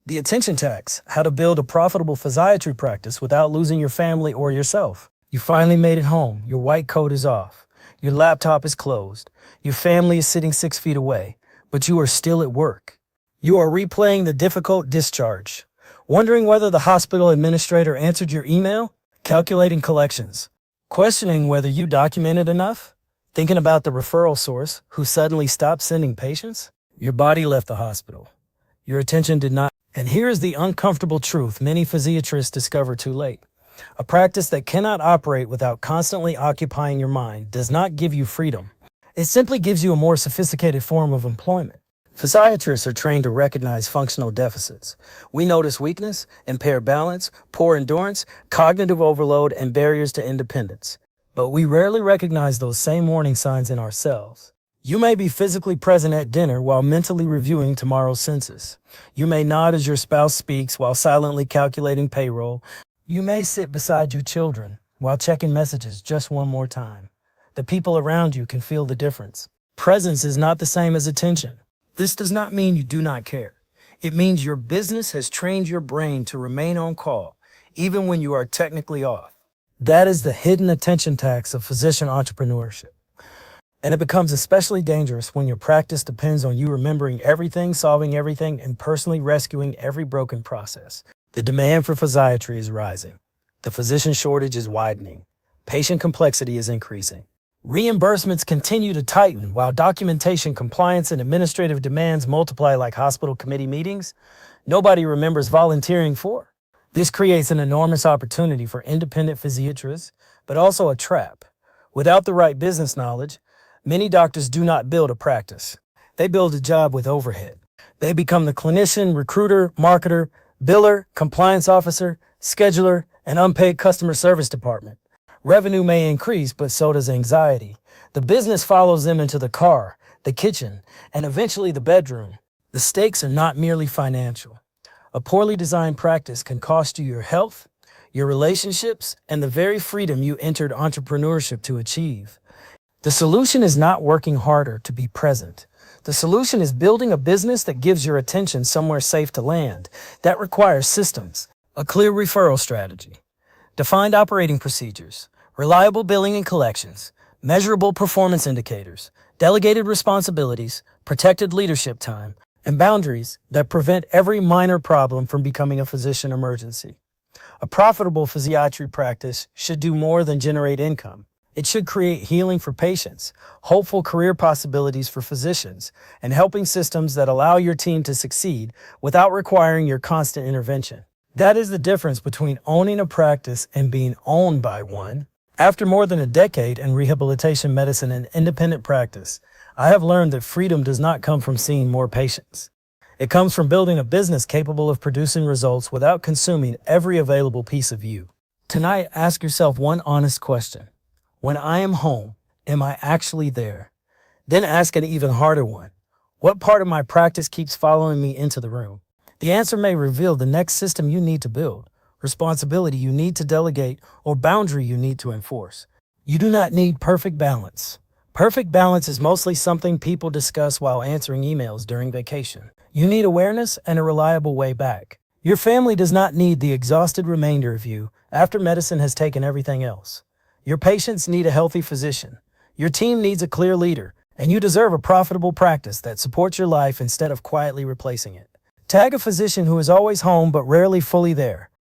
The attention tax, how to build a profitable physiatry practice without losing your family or yourself. You finally made it home. Your white coat is off. Your laptop is closed. Your family is sitting 6 feet away, but you are still at work. You are replaying the difficult discharge, wondering whether the hospital administrator answered your email, calculating collections, questioning whether you documented enough, thinking about the referral source who suddenly stopped sending patients. Your body left the hospital. Your attention did not. And here is the uncomfortable truth many physiatrists discover too late. A practice that cannot operate without constantly occupying your mind does not give you freedom. It simply gives you a more sophisticated form of employment. Physiatrists are trained to recognize functional deficits. We notice weakness, impaired balance, poor endurance, cognitive overload, and barriers to independence. But we rarely recognize those same warning signs in ourselves. You may be physically present at dinner while mentally reviewing tomorrow's census. You may nod as your spouse speaks while silently calculating payroll. You may sit beside your children while checking messages just one more time. The people around you can feel the difference. Presence is not the same as attention. This does not mean you do not care. It means your business has trained your brain to remain on call, even when you are technically off. That is the hidden attention tax of physician entrepreneurship. And it becomes especially dangerous when your practice depends on you remembering everything, solving everything, and personally rescuing every broken process. The demand for physiatry is rising. The physician shortage is widening. Patient complexity is increasing. Reimbursements continue to tighten while documentation, compliance, and administrative demands multiply like hospital committee meetings nobody remembers volunteering for. This creates an enormous opportunity for independent physiatrists, but also a trap. Without the right business knowledge, many doctors do not build a practice. They build a job with overhead. They become the clinician, recruiter, marketer, biller, compliance officer, scheduler, and unpaid customer service department. Revenue may increase, but so does anxiety. The business follows them into the car, the kitchen, and eventually the bedroom. The stakes are not merely financial. A poorly designed practice can cost you your health, your relationships, and the very freedom you entered entrepreneurship to achieve. The solution is not working harder to be present. The solution is building a business that gives your attention somewhere safe to land. That requires systems, a clear referral strategy, defined operating procedures, reliable billing and collections, measurable performance indicators, delegated responsibilities, protected leadership time, and boundaries that prevent every minor problem from becoming a physician emergency. A profitable physiatry practice should do more than generate income. It should create healing for patients, hopeful career possibilities for physicians, and helping systems that allow your team to succeed without requiring your constant intervention. That is the difference between owning a practice and being owned by one. After more than a decade in rehabilitation medicine and independent practice, I have learned that freedom does not come from seeing more patients. It comes from building a business capable of producing results without consuming every available piece of you. Tonight, ask yourself one honest question. When I am home, am I actually there? Then ask an even harder one. What part of my practice keeps following me into the room? The answer may reveal the next system you need to build, responsibility you need to delegate, or boundary you need to enforce. You do not need perfect balance. Perfect balance is mostly something people discuss while answering emails during vacation. You need awareness and a reliable way back. Your family does not need the exhausted remainder of you after medicine has taken everything else. Your patients need a healthy physician. Your team needs a clear leader, and you deserve a profitable practice that supports your life instead of quietly replacing it. Tag a physician who is always home but rarely fully there.